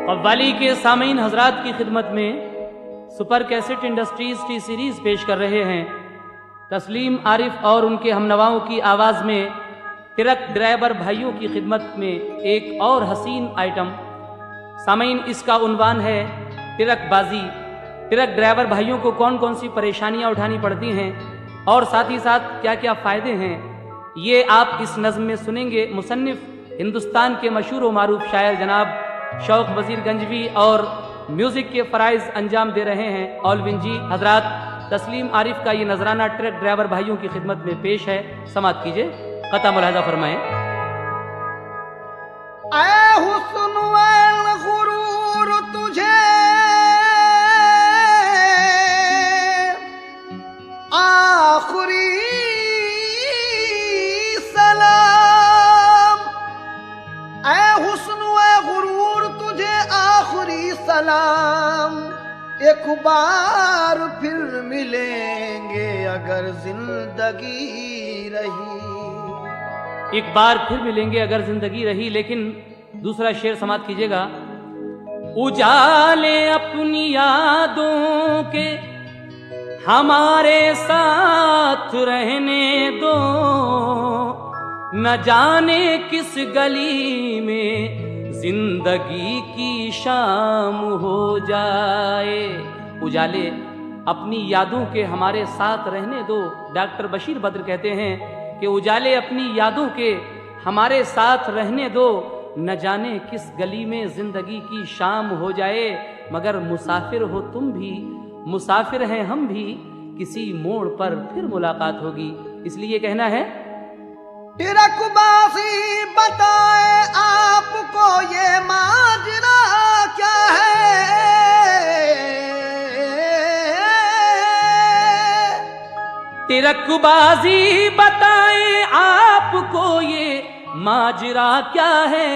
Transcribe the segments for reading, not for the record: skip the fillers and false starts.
कव्वाली के सामीन हजरात की खिदमत में super cassette industries T series पेश कर रहे हैं तस्लीम आरिफ और उनके हमनवाओं की आवाज़ में ट्रक ड्राइवर भाइयों की खिदमत में एक और हसीन आइटम। सामीन, इसका उन्वान है ट्रकबाजी। ट्रक ड्राइवर भाइयों को कौन कौन सी परेशानियां उठानी पड़ती हैं और साथ ही साथ क्या क्या फ़ायदे हैं, ये आप इस नज़्म में सुनेंगे। मुसन्निफ हिंदुस्तान के मशहूर व मारूफ शायर जनाब शौक वजीर गंजवी और म्यूज़िक के फ़राइज़ अंजाम दे रहे हैं ऑलविन जी। हजरात, तस्लीम आरिफ का ये नजराना ट्रक ड्राइवर भाइयों की खिदमत में पेश है, समात कीजिए, क़ता मुलाहज़ा फरमाएं। ऐ हुस्न वल गुरूर तुझे आखिरी सलाम, ऐ हुस्न व गुरूर तुझे आखिरी सलाम। एक बार फिर मिलेंगे अगर जिंदगी रही, एक बार फिर मिलेंगे अगर जिंदगी रही। लेकिन दूसरा शेर समात कीजिएगा। उजाले अपनी यादों के हमारे साथ रहने दो, न जाने किस गली में जिंदगी की शाम हो जाए। उजाले अपनी यादों के हमारे साथ रहने दो। डॉक्टर बशीर बद्र कहते हैं कि उजाले अपनी यादों के हमारे साथ रहने दो, न जाने किस गली में जिंदगी की शाम हो जाए। मगर मुसाफिर हो तुम भी, मुसाफिर हैं हम भी, किसी मोड़ पर फिर मुलाकात होगी। इसलिए कहना है, ट्रकबाजी बताए आपको ये माजरा क्या है। ट्रकबाजी बताए आपको ये माजरा क्या है।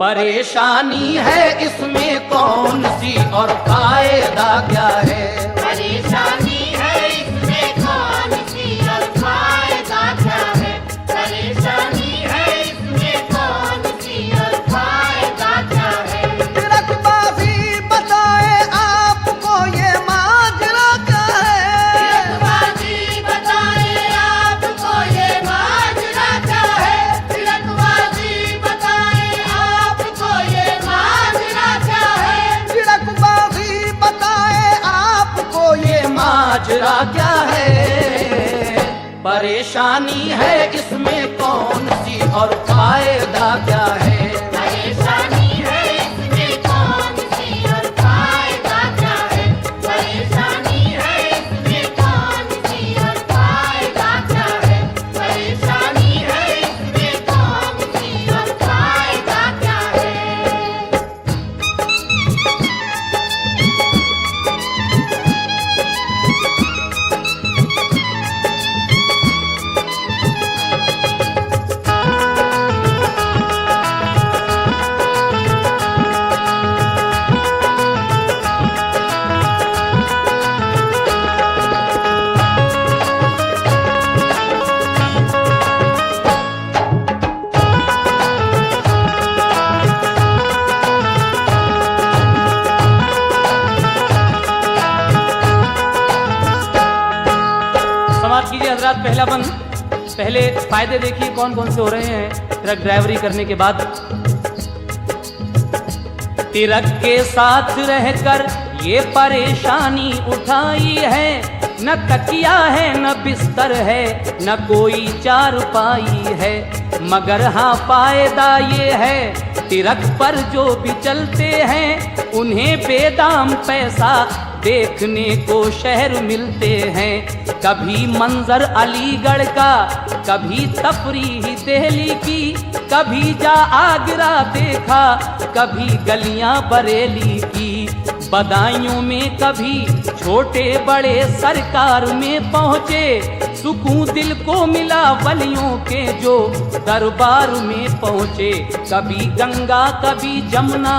परेशानी है इसमें कौन सी और फायदा क्या है। परेशानी है इसमें कौन सी और फायदा क्या है। परेशानी है इसमें कौन सी और फायदा क्या है। ट्रकबाजी बताए आपको ये माजरा क्या है। ट्रकबाजी बताए आपको ये माजरा क्या है। ट्रकबाजी बताए आपको ये माजरा क्या है। ट्रकबाजी बताए आपको ये माजरा क्या है। परेशानी है इसमें कौन सी और फायदा क्या है। परेशानी है इसमें कौन सी और फायदा क्या है। परेशानी है इसमें कौन सी और फायदा क्या है। परेशानी है इसमें कौन सी और फायदा क्या है। समात कीजिए हजरात। पहला बंद, पहले फायदे देखिए कौन कौन से हो रहे हैं ट्रक ड्राइवरी करने के बाद। ट्रक के साथ रहकर ये परेशानी उठाई है, न तकिया है न बिस्तर है न कोई चारपाई है। मगर हाँ फायदा ये है, ट्रक पर जो भी चलते हैं उन्हें बेदाम पैसा देखने को शहर मिलते हैं। कभी मंजर अलीगढ़ का, कभी तफरीही दिल्ली की, कभी जा आगरा देखा, कभी गलियां बरेली की। बदायूं में कभी छोटे बड़े सरकार में पहुँचे, सुकून दिल को मिला वलियों के जो दरबार में पहुँचे। कभी गंगा कभी जमुना,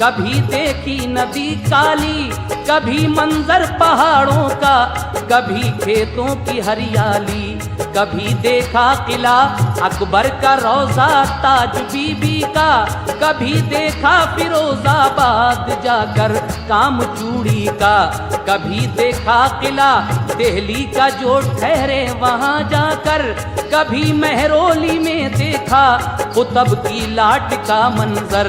कभी देखी नदी काली, कभी मंजर पहाड़ों का, कभी खेतों की हरियाली। कभी देखा किला अकबर का, रोजा ताज बीबी का, कभी देखा फिरोजाबाद जाकर काम चूड़ी का, कभी देखा किला दिल्ली का जो ठहरे वहां जाकर, कभी मेहरौली में देखा कुतुब की लाट का मंजर,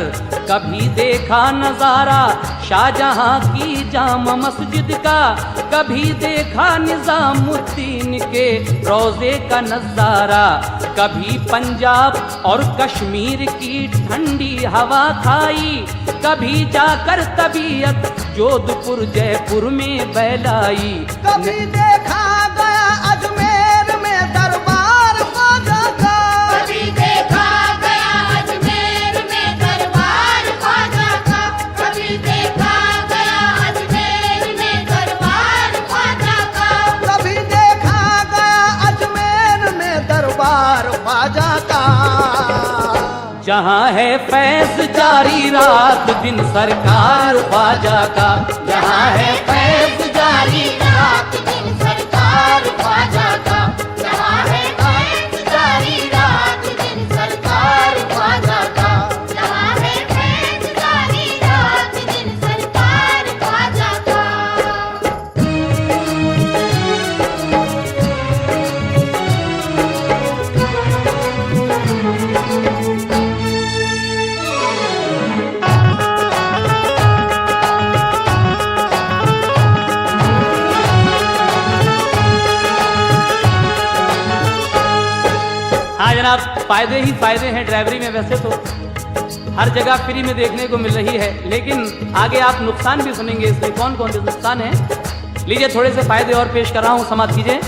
कभी देखा नजारा शाहजहां की जामा मस्जिद का, कभी देखा निजामुद्दीन के रोजे का नजारा, कभी पंजाब और कश्मीर की ठंडी हवा खाई, कभी जाकर तबीयत जोधपुर जयपुर में बहलाई। कभी देखा गया अजमेर में दरबार ख्वाजा का, कभी देखा गया अजमेर में दरबार ख्वाजा का, कभी देखा गया अजमेर में दरबार ख्वाजा का, कभी देखा गया अजमेर में दरबार ख्वाजा का। जहाँ है फैज जारी रात दिन सरकार ख्वाजा का, जहाँ है फैज जारी रात दिन सरकार ख्वाजा का, जहाँ है फैज जारी रात दिन सरकार ख्वाजा का, जहाँ है फैज जारी रात दिन सरकार ख्वाजा का। हाँ जनाब, फायदे ही फायदे हैं ड्राइवरी में। वैसे तो हर जगह फ्री में देखने को मिल रही है, लेकिन आगे आप नुकसान भी सुनेंगे, इसलिए कौन कौन से नुकसान है लीजिए थोड़े से फायदे और पेश कर रहा हूँ, समाप्त कीजिए।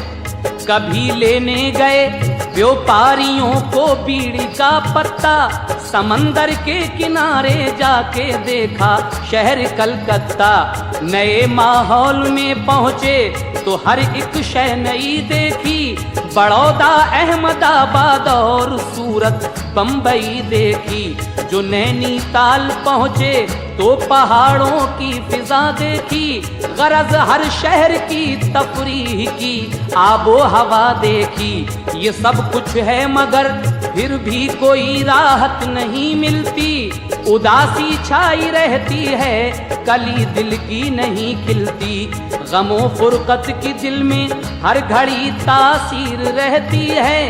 कभी लेने गए व्यापारियों को बीड़ी का पत्ता, समंदर के किनारे जाके देखा शहर कलकत्ता, नए माहौल में पहुँचे तो हर एक शय नई देखी, बड़ौदा अहमदाबाद और सूरत बम्बई देखी, जो नैनीताल पहुँचे तो पहाड़ों की फिजा देखी, गरज हर शहर की तफरीह की आबो हवा देखी। ये सब कुछ है मगर फिर भी कोई राहत नहीं मिलती, उदासी छाई रहती है कली दिल की नहीं खिलती, गमो फुरकत की दिल में हर घड़ी तासीर रहती है,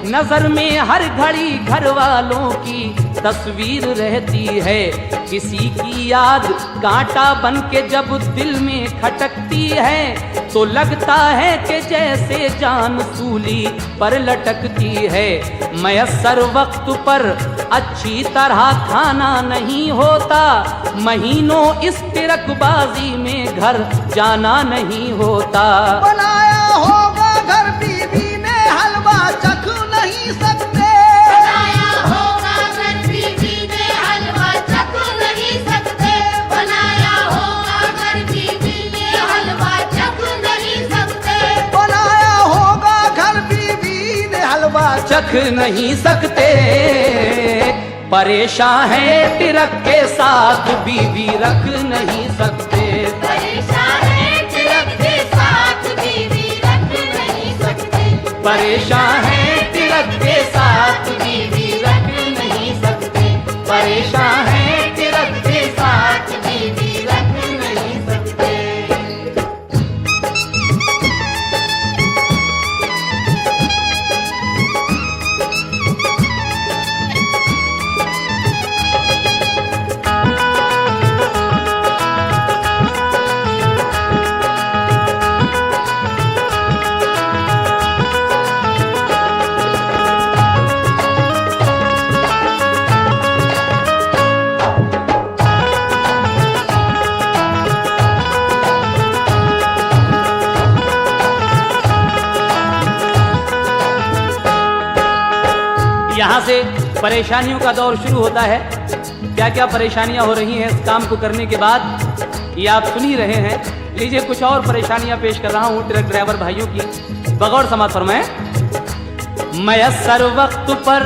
नजर में हर घड़ी घर वालों की तस्वीर रहती है, किसी की याद कांटा बन के जब दिल में खटकती है तो लगता है कि जैसे जान सूली पर लटकती है, मयस्सर वक्त पर अच्छी तरह खाना नहीं होता, महीनों इस तिरकबाजी में घर जाना नहीं होता, बनाया होगा घर बीवी ने हलवा चख नहीं सकते, बनाया होगा घर बीवी ने हलवा चख नहीं सकते, बनाया होगा घर बीवी ने हलवा चख नहीं सकते, बनाया होगा घर बीवी ने हलवा चख नहीं सकते, परेशान है तिरक के साथ बीवी रख नहीं सकते, परेशान है तिलक के साथ बीवी रख नहीं सकते, परेशान है तिरक के साथ बीवी रख नहीं सकते, परेशान है तिरक के साथ बीवी रख नहीं सकते। यहाँ से परेशानियों का दौर शुरू होता है। क्या क्या परेशानियां हो रही हैं इस काम को करने के बाद ये आप सुन ही रहे हैं। लीजिए कुछ और परेशानियां पेश कर रहा हूँ ट्रक ड्राइवर भाइयों की, बगौर समाज फरमाएं। मयस्सर वक्त पर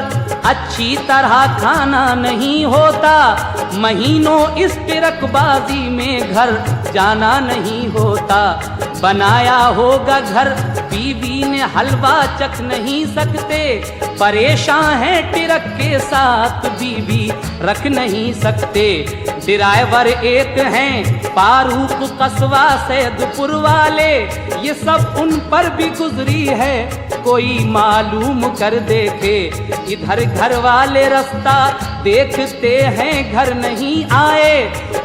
अच्छी तरह खाना नहीं होता, महीनों इस तिरकबाजी में घर जाना नहीं होता, बनाया होगा घर, बीवी ने हलवा चख नहीं सकते। परेशान है ट्रक के साथ, बीवी रख नहीं सकते। ड्राइवर एक हैं फारूक कस्बा सैदपुर वाले, ये सब उन पर भी गुजरी है, कोई मालूम कर देखे। इधर घर वाले रास्ता देखते हैं घर नहीं आए,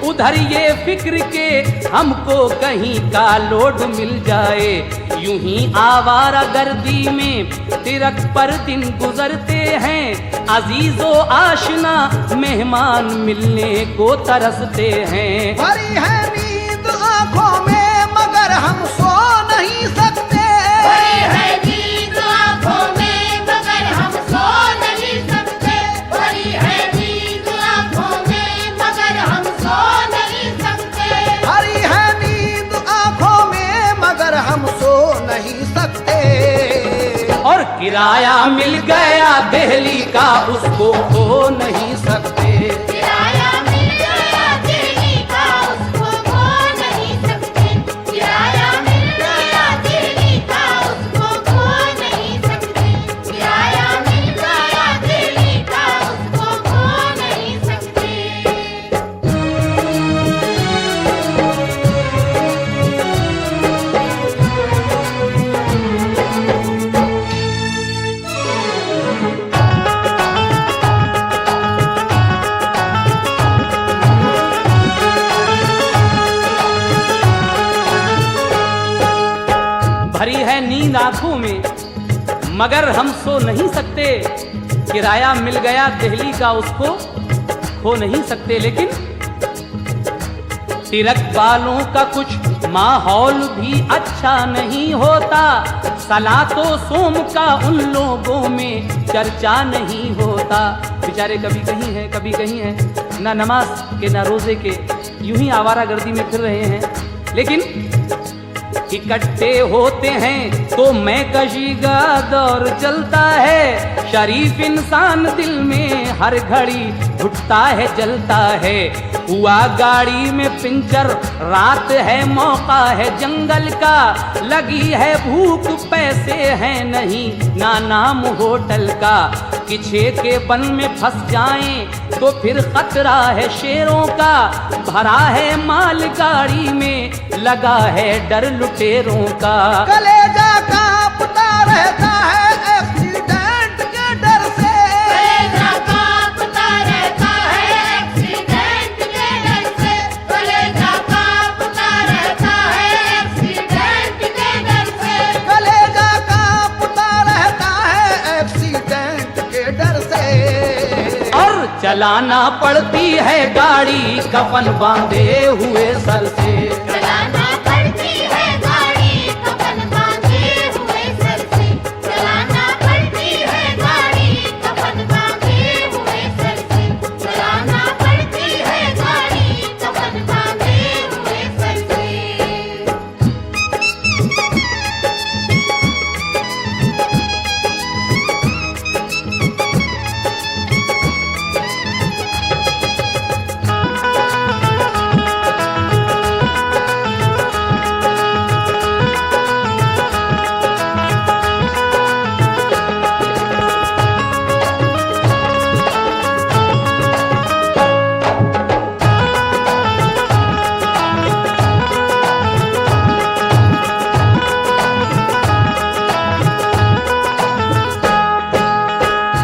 उधर ये फिक्र के हमको कहीं का लोड मिल जाए। यूं ही आवारा गर्दी में तिरक पर दिन गुजरते हैं, अजीजो आशना मेहमान मिलने को तरसते हैं। भरी है नींद आंखों में मगर हम सो नहीं सकते। भरी है नींद आंखों में मगर हम सो नहीं सकते। भरी है नींद आंखों में मगर हम सो नहीं सकते। भरी है नींद आंखों में मगर हम सो नहीं सकते। और किराया मिल गया दिल्ली का, उसको खो नहीं सकते। किराया मिल गया दिल्ली का, उसको खो नहीं सकते। किराया मिल गया दिल्ली का, उसको खो नहीं सकते। किराया मिल गया दिल्ली का, उसको खो नहीं सकते। भरी है नींद आंखों में मगर हम सो नहीं सकते। किराया मिल गया दिल्ली का, उसको खो नहीं सकते। लेकिन तिरक वालों का कुछ माहौल भी अच्छा नहीं होता, सला तो सोम का उन लोगों में चर्चा नहीं होता। बेचारे कभी कहीं हैं कभी कहीं हैं, ना नमाज के ना रोजे के, यूं ही आवारागर्दी में फिर रहे हैं। लेकिन इकट्ठे होते हैं तो मैं कशी का दौर चलता है। शरीफ इंसान दिल में हर घड़ी घुटता है जलता है। हुआ गाड़ी में पिंचर, रात है मौका है जंगल का, लगी है भूख पैसे हैं नहीं ना नाम होटल का। किछे के बन में फंस जाएं तो फिर खतरा है शेरों का, भरा है माल गाड़ी में लगा है डर लुटेरों का। कलेजा कांपता रहता है एक्सीडेंट के डर से। कलेजा कांपता रहता है एक्सीडेंट के डर से। कलेजा कांपता रहता है एक्सीडेंट के डर से। कलेजा कांपता रहता है एक्सीडेंट के डर से। और चलाना पड़ती है गाड़ी कफन बांधे हुए सर से। चलाना पड़ती है गाड़ी कफन बांधे हुए सर से। चलाना पड़ती है गाड़ी कफन बांधे हुए सर से। चलाना पड़ती है गाड़ी कफन बांधे हुए सर से।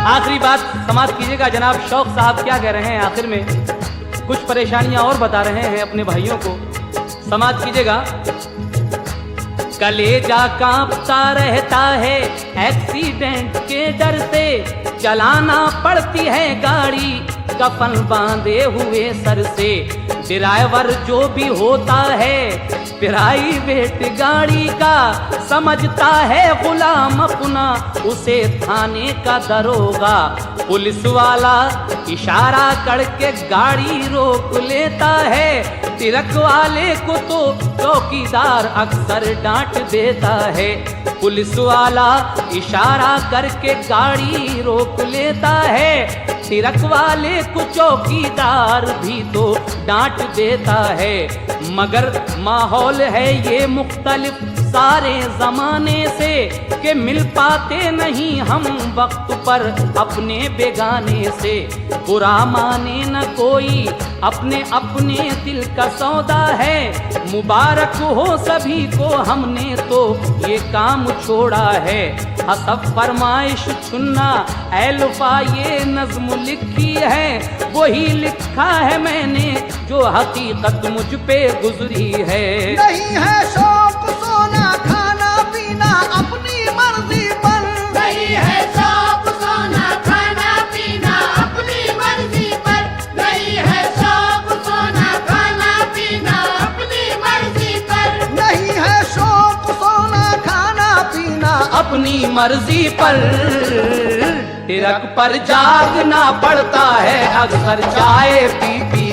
आखिरी बात समाप्त कीजिएगा। जनाब शौक साहब क्या कह रहे हैं आखिर में, कुछ परेशानियां और बता रहे हैं अपने भाइयों को, समाप्त कीजिएगा। कलेजा कांपता रहता है एक्सीडेंट के डर से, चलाना पड़ती है गाड़ी कफन बांधे हुए सर से। ड्राइवर जो भी होता है प्राइवेट गाड़ी का, समझता है गुलाम अपना उसे थाने का दरोगा। पुलिस वाला इशारा करके गाड़ी रोक लेता है, तिरक वाले को तो चौकीदार अक्सर डांट देता है। पुलिस वाला इशारा करके गाड़ी रोक लेता है, तिरक वाले को चौकीदार भी तो डांट देता है। मगर माहौल है ये मुख्तलिफ सारे जमाने से कि मिल पाते नहीं हम वक्त पर अपने बेगाने से। बुरा माने न कोई अपने अपने दिल का सौदा है, मुबारक हो सभी को हमने तो ये काम छोड़ा है। हसब फरमाइश चुनना ऐलफा ये नज्म लिखी है, वही लिखा है मैंने जो हकीकत मुझ पे गुजरी है। नहीं है शौक सोना खाना पीना अपनी मर्जी पर, नहीं है शौक सोना खाना पीना अपनी मर्जी पर, नहीं है शौक सोना खाना पीना अपनी मर्जी पर, नहीं है शौक सोना खाना पीना अपनी मर्जी पर। तिरक पर जागना पड़ता है अक्सर चाय पी पी